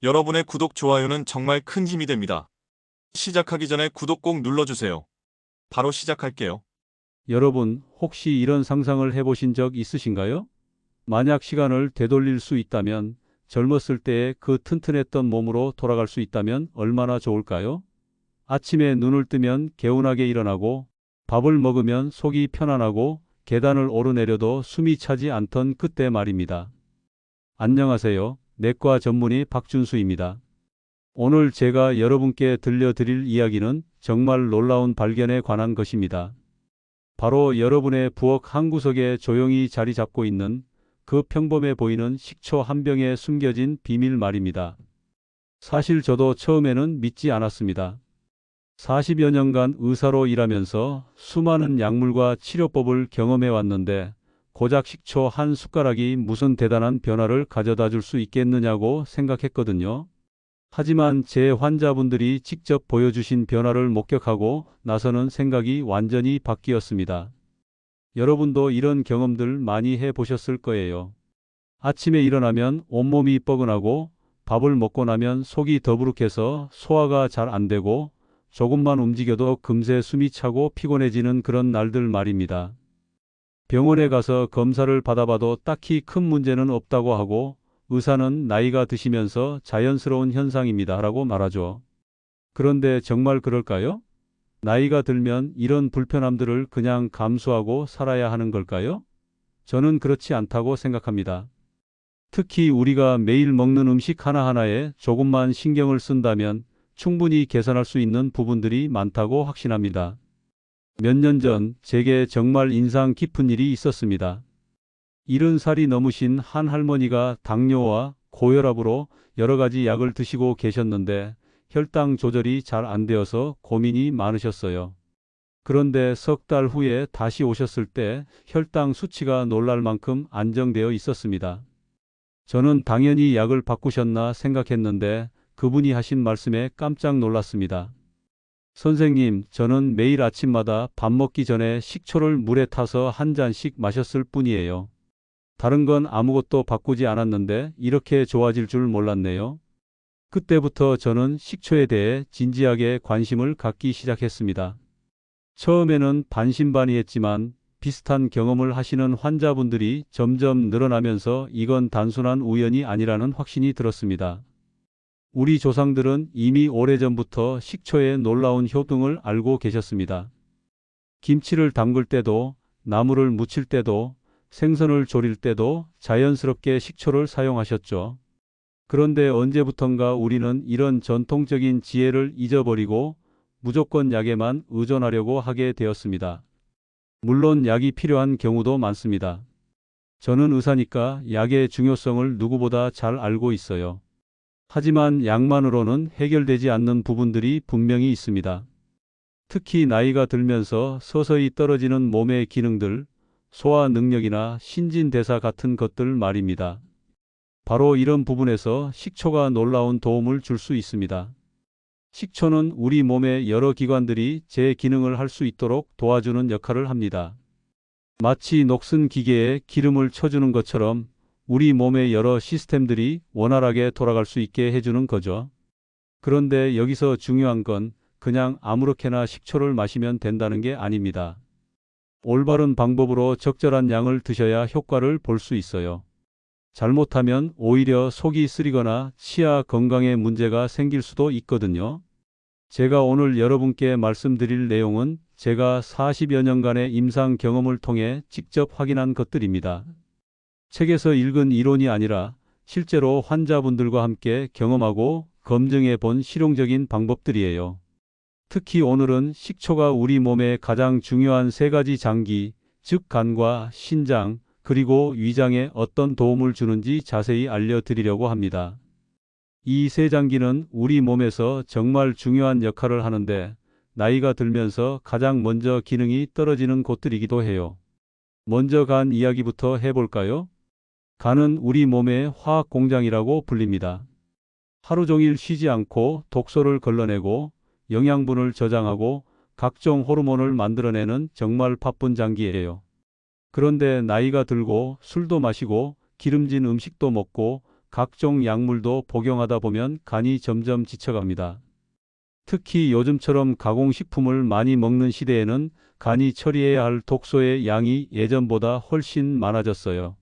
여러분의 구독, 좋아요는 정말 큰 힘이 됩니다. 시작하기 전에 구독 꼭 눌러주세요. 바로 시작할게요. 여러분, 혹시 이런 상상을 해보신 적 있으신가요? 만약 시간을 되돌릴 수 있다면, 젊었을 때의 그 튼튼했던 몸으로 돌아갈 수 있다면 얼마나 좋을까요? 아침에 눈을 뜨면 개운하게 일어나고, 밥을 먹으면 속이 편안하고, 계단을 오르내려도 숨이 차지 않던 그때 말입니다. 안녕하세요. 내과 전문의 박준수입니다. 오늘 제가 여러분께 들려드릴 이야기는 정말 놀라운 발견에 관한 것입니다. 바로 여러분의 부엌 한 구석에 조용히 자리 잡고 있는 그 평범해 보이는 식초 한 병에 숨겨진 비밀 말입니다. 사실 저도 처음에는 믿지 않았습니다. 40여 년간 의사로 일하면서 수많은 약물과 치료법을 경험해 왔는데 고작 식초 한 숟가락이 무슨 대단한 변화를 가져다 줄 수 있겠느냐고 생각했거든요. 하지만 제 환자분들이 직접 보여주신 변화를 목격하고 나서는 생각이 완전히 바뀌었습니다. 여러분도 이런 경험들 많이 해보셨을 거예요. 아침에 일어나면 온몸이 뻐근하고 밥을 먹고 나면 속이 더부룩해서 소화가 잘 안 되고 조금만 움직여도 금세 숨이 차고 피곤해지는 그런 날들 말입니다. 병원에 가서 검사를 받아봐도 딱히 큰 문제는 없다고 하고 의사는 나이가 드시면서 자연스러운 현상입니다 라고 말하죠. 그런데 정말 그럴까요? 나이가 들면 이런 불편함들을 그냥 감수하고 살아야 하는 걸까요? 저는 그렇지 않다고 생각합니다. 특히 우리가 매일 먹는 음식 하나하나에 조금만 신경을 쓴다면 충분히 개선할 수 있는 부분들이 많다고 확신합니다. 몇 년 전 제게 정말 인상 깊은 일이 있었습니다. 70살이 넘으신 한 할머니가 당뇨와 고혈압으로 여러 가지 약을 드시고 계셨는데 혈당 조절이 잘 안 되어서 고민이 많으셨어요. 그런데 석 달 후에 다시 오셨을 때 혈당 수치가 놀랄 만큼 안정되어 있었습니다. 저는 당연히 약을 바꾸셨나 생각했는데 그분이 하신 말씀에 깜짝 놀랐습니다. 선생님, 저는 매일 아침마다 밥 먹기 전에 식초를 물에 타서 한 잔씩 마셨을 뿐이에요. 다른 건 아무것도 바꾸지 않았는데 이렇게 좋아질 줄 몰랐네요. 그때부터 저는 식초에 대해 진지하게 관심을 갖기 시작했습니다. 처음에는 반신반의했지만 비슷한 경험을 하시는 환자분들이 점점 늘어나면서 이건 단순한 우연이 아니라는 확신이 들었습니다. 우리 조상들은 이미 오래전부터 식초의 놀라운 효능을 알고 계셨습니다. 김치를 담글 때도, 나물을 무칠 때도, 생선을 조릴 때도 자연스럽게 식초를 사용하셨죠. 그런데 언제부턴가 우리는 이런 전통적인 지혜를 잊어버리고 무조건 약에만 의존하려고 하게 되었습니다. 물론 약이 필요한 경우도 많습니다. 저는 의사니까 약의 중요성을 누구보다 잘 알고 있어요. 하지만 약만으로는 해결되지 않는 부분들이 분명히 있습니다. 특히 나이가 들면서 서서히 떨어지는 몸의 기능들, 소화 능력이나 신진대사 같은 것들 말입니다. 바로 이런 부분에서 식초가 놀라운 도움을 줄 수 있습니다. 식초는 우리 몸의 여러 기관들이 제 기능을 할 수 있도록 도와주는 역할을 합니다. 마치 녹슨 기계에 기름을 쳐주는 것처럼 우리 몸의 여러 시스템들이 원활하게 돌아갈 수 있게 해주는 거죠. 그런데 여기서 중요한 건 그냥 아무렇게나 식초를 마시면 된다는 게 아닙니다. 올바른 방법으로 적절한 양을 드셔야 효과를 볼 수 있어요. 잘못하면 오히려 속이 쓰리거나 치아 건강에 문제가 생길 수도 있거든요. 제가 오늘 여러분께 말씀드릴 내용은 제가 40여 년간의 임상 경험을 통해 직접 확인한 것들입니다. 책에서 읽은 이론이 아니라 실제로 환자분들과 함께 경험하고 검증해 본 실용적인 방법들이에요. 특히 오늘은 식초가 우리 몸의 가장 중요한 세 가지 장기, 즉 간과 신장, 그리고 위장에 어떤 도움을 주는지 자세히 알려드리려고 합니다. 이 세 장기는 우리 몸에서 정말 중요한 역할을 하는데 나이가 들면서 가장 먼저 기능이 떨어지는 곳들이기도 해요. 먼저 간 이야기부터 해볼까요? 간은 우리 몸의 화학 공장이라고 불립니다. 하루 종일 쉬지 않고 독소를 걸러내고 영양분을 저장하고 각종 호르몬을 만들어내는 정말 바쁜 장기예요. 그런데 나이가 들고 술도 마시고 기름진 음식도 먹고 각종 약물도 복용하다 보면 간이 점점 지쳐갑니다. 특히 요즘처럼 가공식품을 많이 먹는 시대에는 간이 처리해야 할 독소의 양이 예전보다 훨씬 많아졌어요.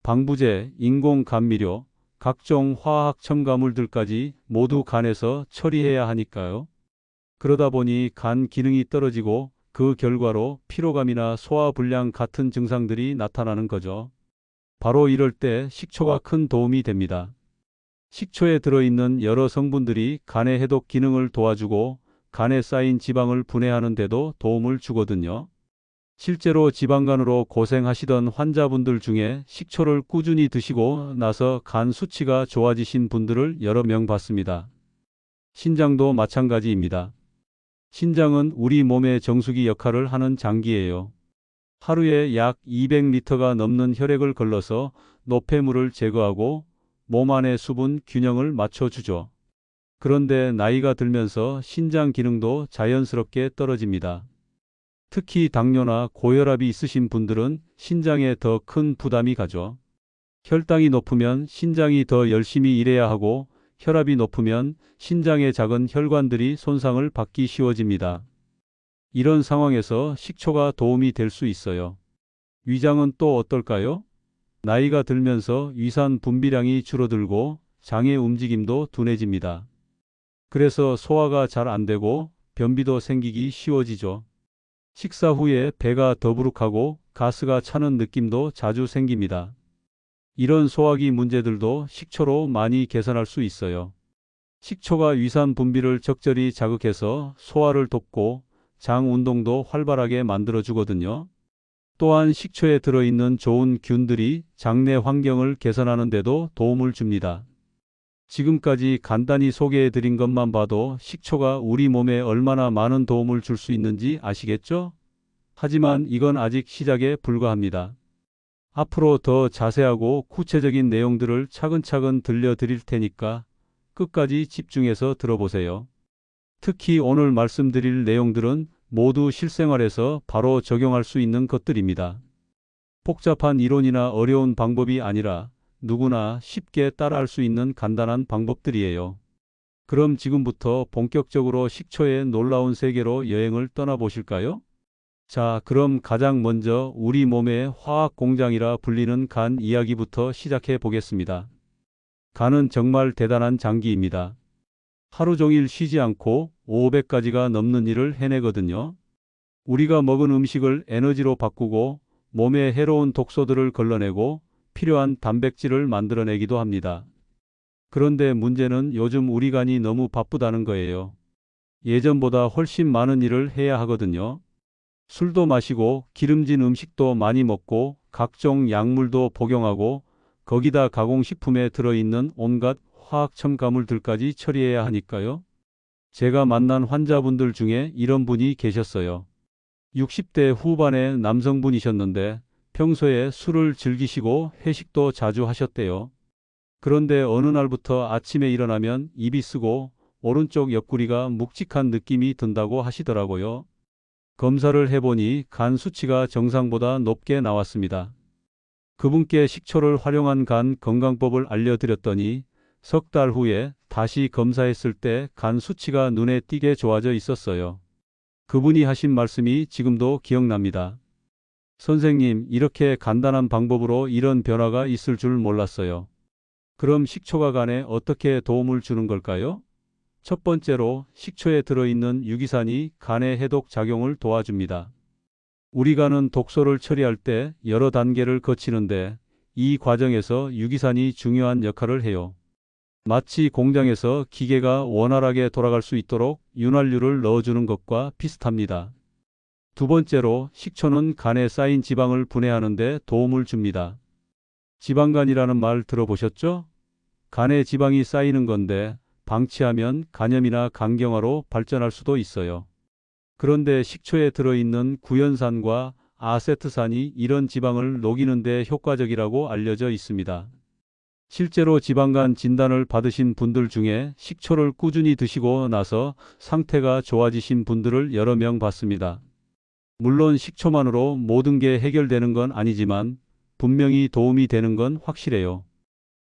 방부제, 인공 감미료, 각종 화학 첨가물들까지 모두 간에서 처리해야 하니까요. 그러다 보니 간 기능이 떨어지고 그 결과로 피로감이나 소화불량 같은 증상들이 나타나는 거죠. 바로 이럴 때 식초가 큰 도움이 됩니다. 식초에 들어있는 여러 성분들이 간의 해독 기능을 도와주고 간에 쌓인 지방을 분해하는 데도 도움을 주거든요. 실제로 지방간으로 고생하시던 환자분들 중에 식초를 꾸준히 드시고 나서 간 수치가 좋아지신 분들을 여러 명 봤습니다. 신장도 마찬가지입니다. 신장은 우리 몸의 정수기 역할을 하는 장기예요. 하루에 약 200리터가 넘는 혈액을 걸러서 노폐물을 제거하고 몸 안의 수분 균형을 맞춰주죠. 그런데 나이가 들면서 신장 기능도 자연스럽게 떨어집니다. 특히 당뇨나 고혈압이 있으신 분들은 신장에 더 큰 부담이 가죠. 혈당이 높으면 신장이 더 열심히 일해야 하고 혈압이 높으면 신장의 작은 혈관들이 손상을 받기 쉬워집니다. 이런 상황에서 식초가 도움이 될 수 있어요. 위장은 또 어떨까요? 나이가 들면서 위산 분비량이 줄어들고 장의 움직임도 둔해집니다. 그래서 소화가 잘 안 되고 변비도 생기기 쉬워지죠. 식사 후에 배가 더부룩하고 가스가 차는 느낌도 자주 생깁니다. 이런 소화기 문제들도 식초로 많이 개선할 수 있어요. 식초가 위산 분비를 적절히 자극해서 소화를 돕고 장 운동도 활발하게 만들어주거든요. 또한 식초에 들어있는 좋은 균들이 장내 환경을 개선하는 데도 도움을 줍니다. 지금까지 간단히 소개해드린 것만 봐도 식초가 우리 몸에 얼마나 많은 도움을 줄 수 있는지 아시겠죠? 하지만 이건 아직 시작에 불과합니다. 앞으로 더 자세하고 구체적인 내용들을 차근차근 들려드릴 테니까 끝까지 집중해서 들어보세요. 특히 오늘 말씀드릴 내용들은 모두 실생활에서 바로 적용할 수 있는 것들입니다. 복잡한 이론이나 어려운 방법이 아니라 누구나 쉽게 따라할 수 있는 간단한 방법들이에요. 그럼 지금부터 본격적으로 식초의 놀라운 세계로 여행을 떠나보실까요? 자, 그럼 가장 먼저 우리 몸의 화학 공장이라 불리는 간 이야기부터 시작해 보겠습니다. 간은 정말 대단한 장기입니다. 하루 종일 쉬지 않고 500가지가 넘는 일을 해내거든요. 우리가 먹은 음식을 에너지로 바꾸고 몸에 해로운 독소들을 걸러내고 필요한 단백질을 만들어내기도 합니다. 그런데 문제는 요즘 우리 간이 너무 바쁘다는 거예요. 예전보다 훨씬 많은 일을 해야 하거든요. 술도 마시고 기름진 음식도 많이 먹고 각종 약물도 복용하고 거기다 가공식품에 들어있는 온갖 화학 첨가물들까지 처리해야 하니까요. 제가 만난 환자분들 중에 이런 분이 계셨어요. 60대 후반의 남성분이셨는데 평소에 술을 즐기시고 회식도 자주 하셨대요. 그런데 어느 날부터 아침에 일어나면 입이 쓰고 오른쪽 옆구리가 묵직한 느낌이 든다고 하시더라고요. 검사를 해보니 간 수치가 정상보다 높게 나왔습니다. 그분께 식초를 활용한 간 건강법을 알려드렸더니 석 달 후에 다시 검사했을 때 간 수치가 눈에 띄게 좋아져 있었어요. 그분이 하신 말씀이 지금도 기억납니다. 선생님, 이렇게 간단한 방법으로 이런 변화가 있을 줄 몰랐어요. 그럼 식초가 간에 어떻게 도움을 주는 걸까요? 첫 번째로 식초에 들어있는 유기산이 간의 해독 작용을 도와줍니다. 우리 간은 독소를 처리할 때 여러 단계를 거치는데 이 과정에서 유기산이 중요한 역할을 해요. 마치 공장에서 기계가 원활하게 돌아갈 수 있도록 윤활유를 넣어주는 것과 비슷합니다. 두 번째로 식초는 간에 쌓인 지방을 분해하는 데 도움을 줍니다. 지방간이라는 말 들어보셨죠? 간에 지방이 쌓이는 건데 방치하면 간염이나 간경화로 발전할 수도 있어요. 그런데 식초에 들어있는 구연산과 아세트산이 이런 지방을 녹이는 데 효과적이라고 알려져 있습니다. 실제로 지방간 진단을 받으신 분들 중에 식초를 꾸준히 드시고 나서 상태가 좋아지신 분들을 여러 명 봤습니다. 물론 식초만으로 모든 게 해결되는 건 아니지만 분명히 도움이 되는 건 확실해요.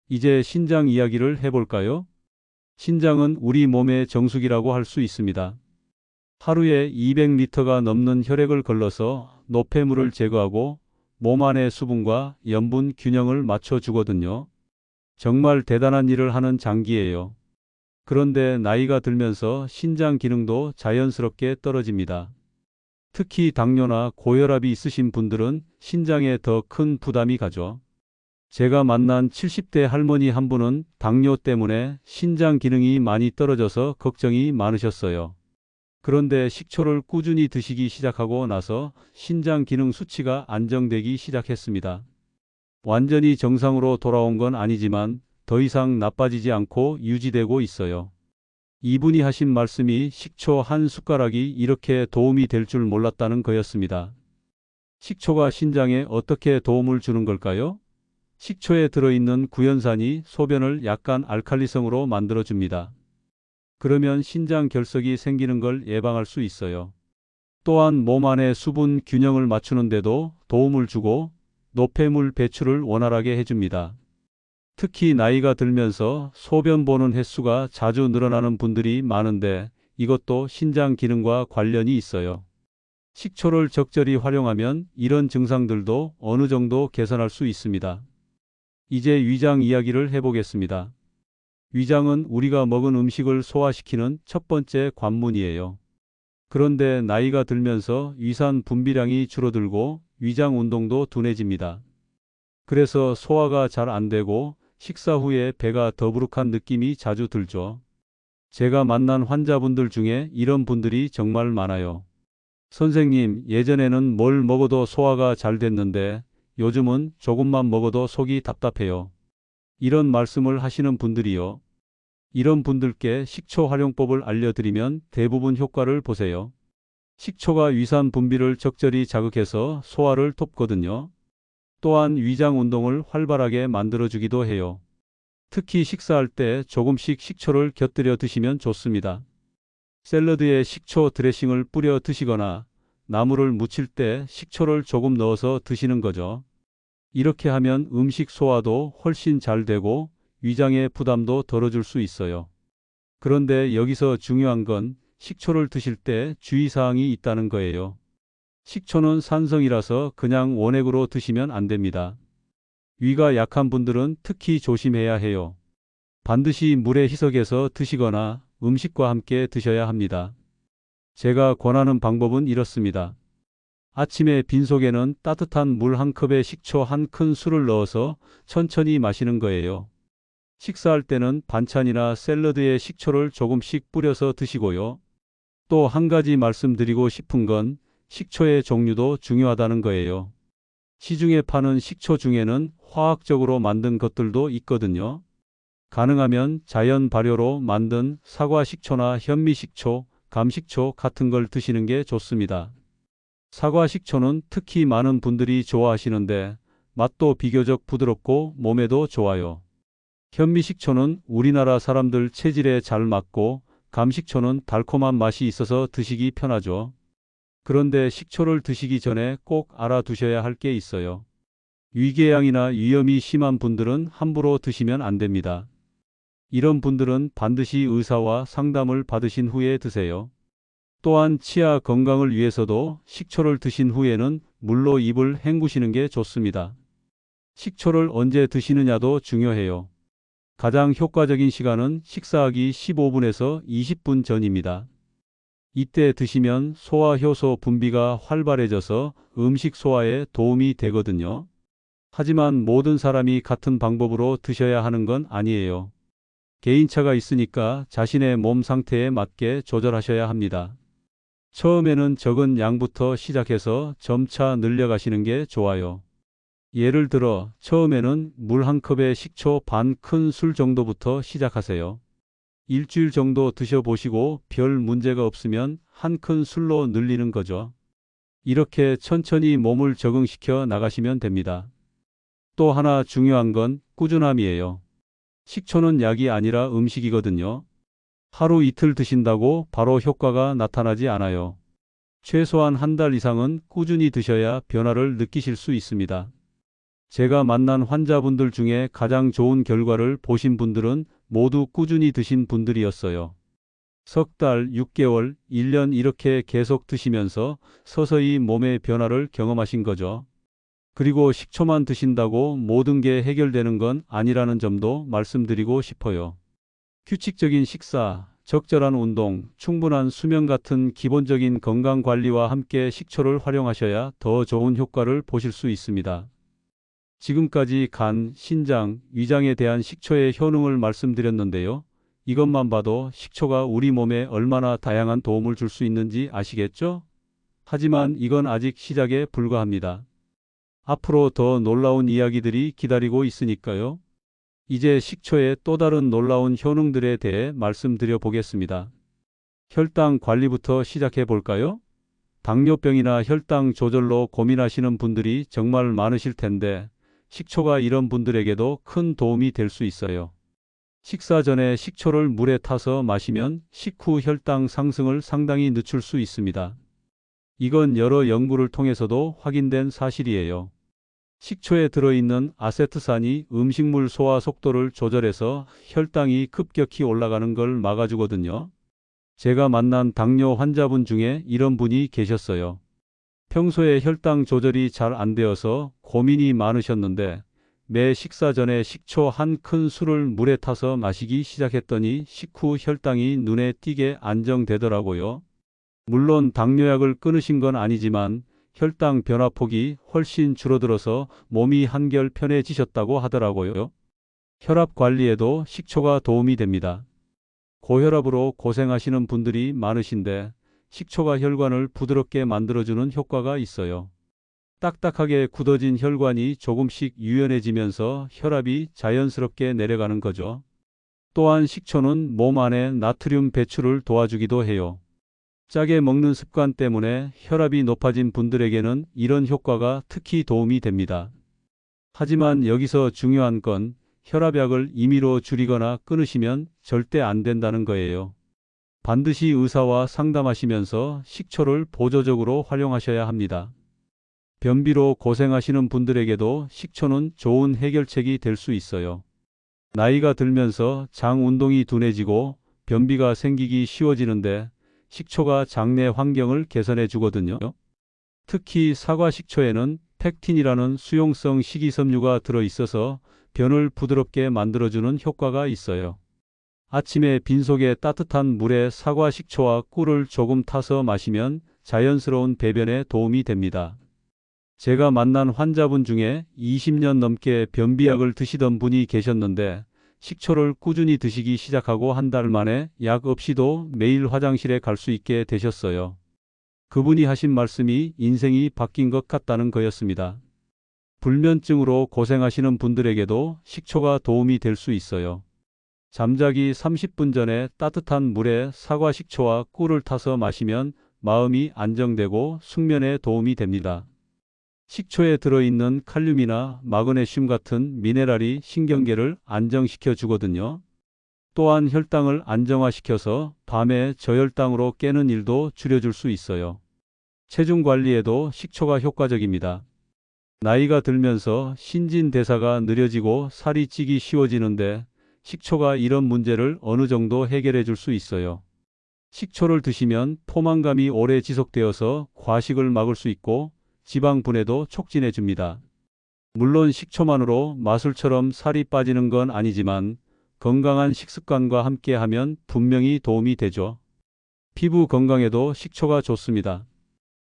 이제 신장 이야기를 해볼까요? 신장은 우리 몸의 정수기라고 할 수 있습니다. 하루에 200리터가 넘는 혈액을 걸러서 노폐물을 제거하고 몸 안의 수분과 염분 균형을 맞춰주거든요. 정말 대단한 일을 하는 장기예요. 그런데 나이가 들면서 신장 기능도 자연스럽게 떨어집니다. 특히 당뇨나 고혈압이 있으신 분들은 신장에 더 큰 부담이 가죠. 제가 만난 70대 할머니 한 분은 당뇨 때문에 신장 기능이 많이 떨어져서 걱정이 많으셨어요. 그런데 식초를 꾸준히 드시기 시작하고 나서 신장 기능 수치가 안정되기 시작했습니다. 완전히 정상으로 돌아온 건 아니지만 더 이상 나빠지지 않고 유지되고 있어요. 이분이 하신 말씀이 식초 한 숟가락이 이렇게 도움이 될 줄 몰랐다는 거였습니다. 식초가 신장에 어떻게 도움을 주는 걸까요? 식초에 들어있는 구연산이 소변을 약간 알칼리성으로 만들어줍니다. 그러면 신장 결석이 생기는 걸 예방할 수 있어요. 또한 몸 안의 수분 균형을 맞추는데도 도움을 주고 노폐물 배출을 원활하게 해줍니다. 특히 나이가 들면서 소변 보는 횟수가 자주 늘어나는 분들이 많은데 이것도 신장 기능과 관련이 있어요. 식초를 적절히 활용하면 이런 증상들도 어느 정도 개선할 수 있습니다. 이제 위장 이야기를 해보겠습니다. 위장은 우리가 먹은 음식을 소화시키는 첫 번째 관문이에요. 그런데 나이가 들면서 위산 분비량이 줄어들고 위장 운동도 둔해집니다. 그래서 소화가 잘 안 되고 식사 후에 배가 더부룩한 느낌이 자주 들죠. 제가 만난 환자분들 중에 이런 분들이 정말 많아요. 선생님, 예전에는 뭘 먹어도 소화가 잘 됐는데 요즘은 조금만 먹어도 속이 답답해요. 이런 말씀을 하시는 분들이요. 이런 분들께 식초 활용법을 알려드리면 대부분 효과를 보세요. 식초가 위산 분비를 적절히 자극해서 소화를 돕거든요. 또한 위장 운동을 활발하게 만들어주기도 해요. 특히 식사할 때 조금씩 식초를 곁들여 드시면 좋습니다. 샐러드에 식초 드레싱을 뿌려 드시거나 나물을 무칠 때 식초를 조금 넣어서 드시는 거죠. 이렇게 하면 음식 소화도 훨씬 잘 되고 위장의 부담도 덜어줄 수 있어요. 그런데 여기서 중요한 건 식초를 드실 때 주의사항이 있다는 거예요. 식초는 산성이라서 그냥 원액으로 드시면 안 됩니다. 위가 약한 분들은 특히 조심해야 해요. 반드시 물에 희석해서 드시거나 음식과 함께 드셔야 합니다. 제가 권하는 방법은 이렇습니다. 아침에 빈속에는 따뜻한 물 한 컵에 식초 한 큰술을 넣어서 천천히 마시는 거예요. 식사할 때는 반찬이나 샐러드에 식초를 조금씩 뿌려서 드시고요. 또 한 가지 말씀드리고 싶은 건 식초의 종류도 중요하다는 거예요. 시중에 파는 식초 중에는 화학적으로 만든 것들도 있거든요. 가능하면 자연 발효로 만든 사과 식초나 현미 식초, 감식초 같은 걸 드시는 게 좋습니다. 사과 식초는 특히 많은 분들이 좋아하시는데 맛도 비교적 부드럽고 몸에도 좋아요. 현미 식초는 우리나라 사람들 체질에 잘 맞고 감식초는 달콤한 맛이 있어서 드시기 편하죠. 그런데 식초를 드시기 전에 꼭 알아두셔야 할 게 있어요. 위궤양이나 위염이 심한 분들은 함부로 드시면 안 됩니다. 이런 분들은 반드시 의사와 상담을 받으신 후에 드세요. 또한 치아 건강을 위해서도 식초를 드신 후에는 물로 입을 헹구시는 게 좋습니다. 식초를 언제 드시느냐도 중요해요. 가장 효과적인 시간은 식사하기 15분에서 20분 전입니다. 이때 드시면 소화효소 분비가 활발해져서 음식 소화에 도움이 되거든요. 하지만 모든 사람이 같은 방법으로 드셔야 하는 건 아니에요. 개인차가 있으니까 자신의 몸 상태에 맞게 조절하셔야 합니다. 처음에는 적은 양부터 시작해서 점차 늘려가시는 게 좋아요. 예를 들어 처음에는 물 한 컵에 식초 반 큰술 정도부터 시작하세요. 일주일 정도 드셔보시고 별 문제가 없으면 한 큰술로 늘리는 거죠. 이렇게 천천히 몸을 적응시켜 나가시면 됩니다. 또 하나 중요한 건 꾸준함이에요. 식초는 약이 아니라 음식이거든요. 하루 이틀 드신다고 바로 효과가 나타나지 않아요. 최소한 한 달 이상은 꾸준히 드셔야 변화를 느끼실 수 있습니다. 제가 만난 환자분들 중에 가장 좋은 결과를 보신 분들은 모두 꾸준히 드신 분들이었어요. 석 달, 6개월, 1년 이렇게 계속 드시면서 서서히 몸의 변화를 경험하신 거죠. 그리고 식초만 드신다고 모든 게 해결되는 건 아니라는 점도 말씀드리고 싶어요. 규칙적인 식사, 적절한 운동, 충분한 수면 같은 기본적인 건강 관리와 함께 식초를 활용하셔야 더 좋은 효과를 보실 수 있습니다. 지금까지 간, 신장, 위장에 대한 식초의 효능을 말씀드렸는데요. 이것만 봐도 식초가 우리 몸에 얼마나 다양한 도움을 줄 수 있는지 아시겠죠? 하지만 이건 아직 시작에 불과합니다. 앞으로 더 놀라운 이야기들이 기다리고 있으니까요. 이제 식초의 또 다른 놀라운 효능들에 대해 말씀드려 보겠습니다. 혈당 관리부터 시작해 볼까요? 당뇨병이나 혈당 조절로 고민하시는 분들이 정말 많으실 텐데, 식초가 이런 분들에게도 큰 도움이 될 수 있어요. 식사 전에 식초를 물에 타서 마시면 식후 혈당 상승을 상당히 늦출 수 있습니다. 이건 여러 연구를 통해서도 확인된 사실이에요. 식초에 들어있는 아세트산이 음식물 소화 속도를 조절해서 혈당이 급격히 올라가는 걸 막아주거든요. 제가 만난 당뇨 환자분 중에 이런 분이 계셨어요. 평소에 혈당 조절이 잘 안 되어서 고민이 많으셨는데 매 식사 전에 식초 한 큰술을 물에 타서 마시기 시작했더니 식후 혈당이 눈에 띄게 안정되더라고요. 물론 당뇨약을 끊으신 건 아니지만 혈당 변화폭이 훨씬 줄어들어서 몸이 한결 편해지셨다고 하더라고요. 혈압 관리에도 식초가 도움이 됩니다. 고혈압으로 고생하시는 분들이 많으신데 식초가 혈관을 부드럽게 만들어주는 효과가 있어요. 딱딱하게 굳어진 혈관이 조금씩 유연해지면서 혈압이 자연스럽게 내려가는 거죠. 또한 식초는 몸 안에 나트륨 배출을 도와주기도 해요. 짜게 먹는 습관 때문에 혈압이 높아진 분들에게는 이런 효과가 특히 도움이 됩니다. 하지만 여기서 중요한 건 혈압약을 임의로 줄이거나 끊으시면 절대 안 된다는 거예요. 반드시 의사와 상담하시면서 식초를 보조적으로 활용하셔야 합니다. 변비로 고생하시는 분들에게도 식초는 좋은 해결책이 될 수 있어요. 나이가 들면서 장 운동이 둔해지고 변비가 생기기 쉬워지는데 식초가 장내 환경을 개선해 주거든요. 특히 사과 식초에는 팩틴이라는 수용성 식이섬유가 들어있어서 변을 부드럽게 만들어주는 효과가 있어요. 아침에 빈속에 따뜻한 물에 사과 식초와 꿀을 조금 타서 마시면 자연스러운 배변에 도움이 됩니다. 제가 만난 환자분 중에 20년 넘게 변비약을 드시던 분이 계셨는데 식초를 꾸준히 드시기 시작하고 한 달 만에 약 없이도 매일 화장실에 갈 수 있게 되셨어요. 그분이 하신 말씀이 인생이 바뀐 것 같다는 거였습니다. 불면증으로 고생하시는 분들에게도 식초가 도움이 될 수 있어요. 잠자기 30분 전에 따뜻한 물에 사과 식초와 꿀을 타서 마시면 마음이 안정되고 숙면에 도움이 됩니다. 식초에 들어있는 칼륨이나 마그네슘 같은 미네랄이 신경계를 안정시켜 주거든요. 또한 혈당을 안정화시켜서 밤에 저혈당으로 깨는 일도 줄여줄 수 있어요. 체중 관리에도 식초가 효과적입니다. 나이가 들면서 신진대사가 느려지고 살이 찌기 쉬워지는데 식초가 이런 문제를 어느 정도 해결해 줄 수 있어요. 식초를 드시면 포만감이 오래 지속되어서 과식을 막을 수 있고 지방 분해도 촉진해 줍니다. 물론 식초만으로 마술처럼 살이 빠지는 건 아니지만 건강한 식습관과 함께하면 분명히 도움이 되죠. 피부 건강에도 식초가 좋습니다.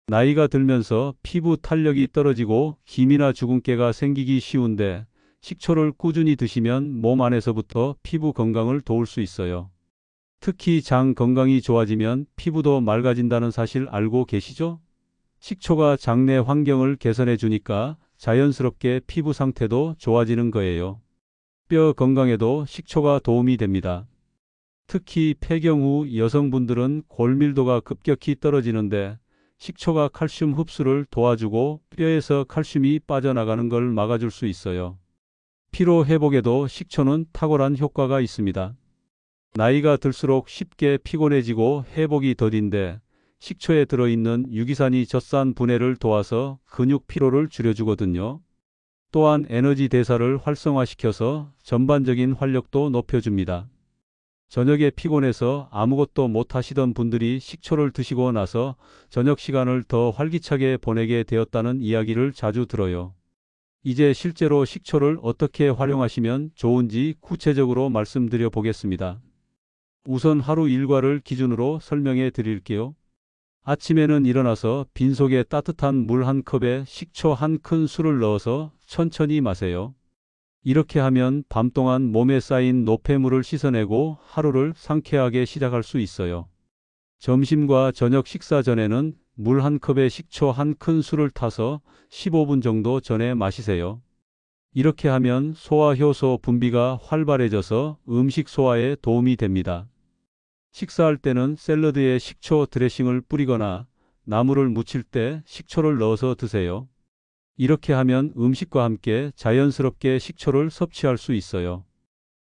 나이가 들면서 피부 탄력이 떨어지고 기미나 주근깨가 생기기 쉬운데 식초를 꾸준히 드시면 몸 안에서부터 피부 건강을 도울 수 있어요. 특히 장 건강이 좋아지면 피부도 맑아진다는 사실 알고 계시죠? 식초가 장내 환경을 개선해 주니까 자연스럽게 피부 상태도 좋아지는 거예요. 뼈 건강에도 식초가 도움이 됩니다. 특히 폐경 후 여성분들은 골밀도가 급격히 떨어지는데 식초가 칼슘 흡수를 도와주고 뼈에서 칼슘이 빠져나가는 걸 막아줄 수 있어요. 피로 회복에도 식초는 탁월한 효과가 있습니다. 나이가 들수록 쉽게 피곤해지고 회복이 더딘데 식초에 들어있는 유기산이 젖산 분해를 도와서 근육 피로를 줄여주거든요. 또한 에너지 대사를 활성화시켜서 전반적인 활력도 높여줍니다. 저녁에 피곤해서 아무것도 못 하시던 분들이 식초를 드시고 나서 저녁 시간을 더 활기차게 보내게 되었다는 이야기를 자주 들어요. 이제 실제로 식초를 어떻게 활용하시면 좋은지 구체적으로 말씀드려 보겠습니다. 우선 하루 일과를 기준으로 설명해 드릴게요. 아침에는 일어나서 빈속에 따뜻한 물 한 컵에 식초 한 큰술을 넣어서 천천히 마세요. 이렇게 하면 밤 동안 몸에 쌓인 노폐물을 씻어내고 하루를 상쾌하게 시작할 수 있어요. 점심과 저녁 식사 전에는 물 한 컵에 식초 한 큰술을 타서 15분 정도 전에 마시세요. 이렇게 하면 소화효소 분비가 활발해져서 음식 소화에 도움이 됩니다. 식사할 때는 샐러드에 식초 드레싱을 뿌리거나 나물을 무칠 때 식초를 넣어서 드세요. 이렇게 하면 음식과 함께 자연스럽게 식초를 섭취할 수 있어요.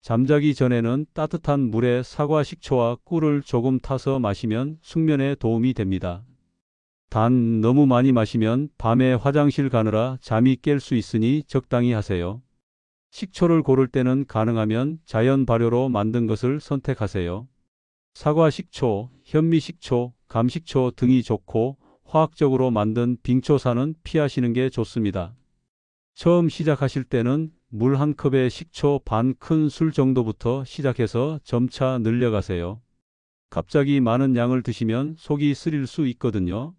잠자기 전에는 따뜻한 물에 사과 식초와 꿀을 조금 타서 마시면 숙면에 도움이 됩니다. 단 너무 많이 마시면 밤에 화장실 가느라 잠이 깰 수 있으니 적당히 하세요. 식초를 고를 때는 가능하면 자연 발효로 만든 것을 선택하세요. 사과 식초, 현미 식초, 감식초 등이 좋고 화학적으로 만든 빙초산은 피하시는 게 좋습니다. 처음 시작하실 때는 물 한 컵에 식초 반 큰술 정도부터 시작해서 점차 늘려가세요. 갑자기 많은 양을 드시면 속이 쓰릴 수 있거든요.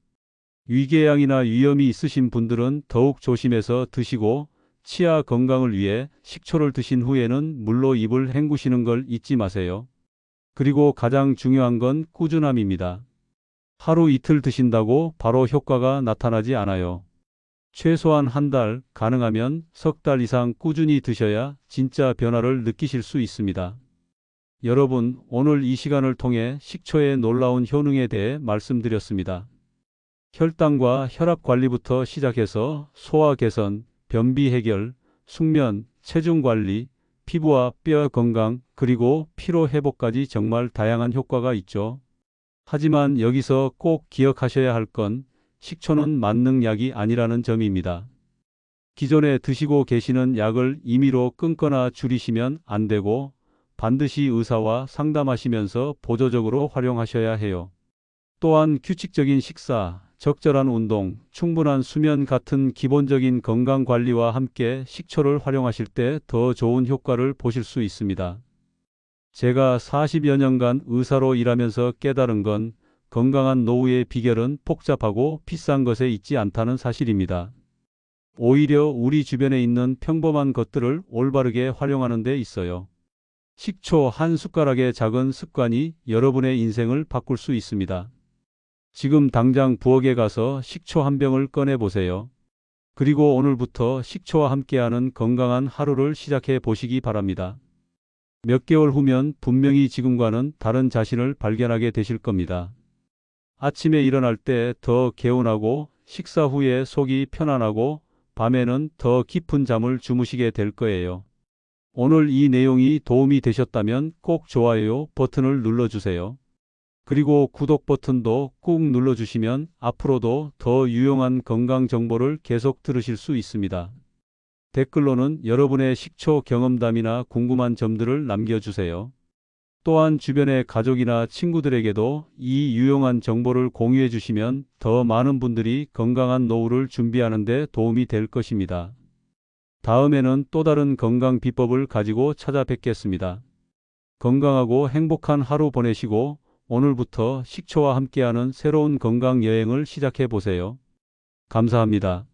위궤양이나 위염이 있으신 분들은 더욱 조심해서 드시고 치아 건강을 위해 식초를 드신 후에는 물로 입을 헹구시는 걸 잊지 마세요. 그리고 가장 중요한 건 꾸준함입니다. 하루 이틀 드신다고 바로 효과가 나타나지 않아요. 최소한 한 달, 가능하면 석 달 이상 꾸준히 드셔야 진짜 변화를 느끼실 수 있습니다. 여러분, 오늘 이 시간을 통해 식초의 놀라운 효능에 대해 말씀드렸습니다. 혈당과 혈압 관리부터 시작해서 소화 개선, 변비 해결, 숙면, 체중 관리, 피부와 뼈 건강, 그리고 피로 회복까지 정말 다양한 효과가 있죠. 하지만 여기서 꼭 기억하셔야 할 건 식초는 만능약이 아니라는 점입니다. 기존에 드시고 계시는 약을 임의로 끊거나 줄이시면 안 되고 반드시 의사와 상담하시면서 보조적으로 활용하셔야 해요. 또한 규칙적인 식사, 적절한 운동, 충분한 수면 같은 기본적인 건강 관리와 함께 식초를 활용하실 때 더 좋은 효과를 보실 수 있습니다. 제가 40여 년간 의사로 일하면서 깨달은 건 건강한 노후의 비결은 복잡하고 비싼 것에 있지 않다는 사실입니다. 오히려 우리 주변에 있는 평범한 것들을 올바르게 활용하는 데 있어요. 식초 한 숟가락의 작은 습관이 여러분의 인생을 바꿀 수 있습니다. 지금 당장 부엌에 가서 식초 한 병을 꺼내 보세요. 그리고 오늘부터 식초와 함께하는 건강한 하루를 시작해 보시기 바랍니다. 몇 개월 후면 분명히 지금과는 다른 자신을 발견하게 되실 겁니다. 아침에 일어날 때 더 개운하고 식사 후에 속이 편안하고 밤에는 더 깊은 잠을 주무시게 될 거예요. 오늘 이 내용이 도움이 되셨다면 꼭 좋아요 버튼을 눌러주세요. 그리고 구독 버튼도 꾹 눌러주시면 앞으로도 더 유용한 건강 정보를 계속 들으실 수 있습니다. 댓글로는 여러분의 식초 경험담이나 궁금한 점들을 남겨주세요. 또한 주변의 가족이나 친구들에게도 이 유용한 정보를 공유해 주시면 더 많은 분들이 건강한 노후를 준비하는 데 도움이 될 것입니다. 다음에는 또 다른 건강 비법을 가지고 찾아뵙겠습니다. 건강하고 행복한 하루 보내시고 오늘부터 식초와 함께하는 새로운 건강 여행을 시작해 보세요. 감사합니다.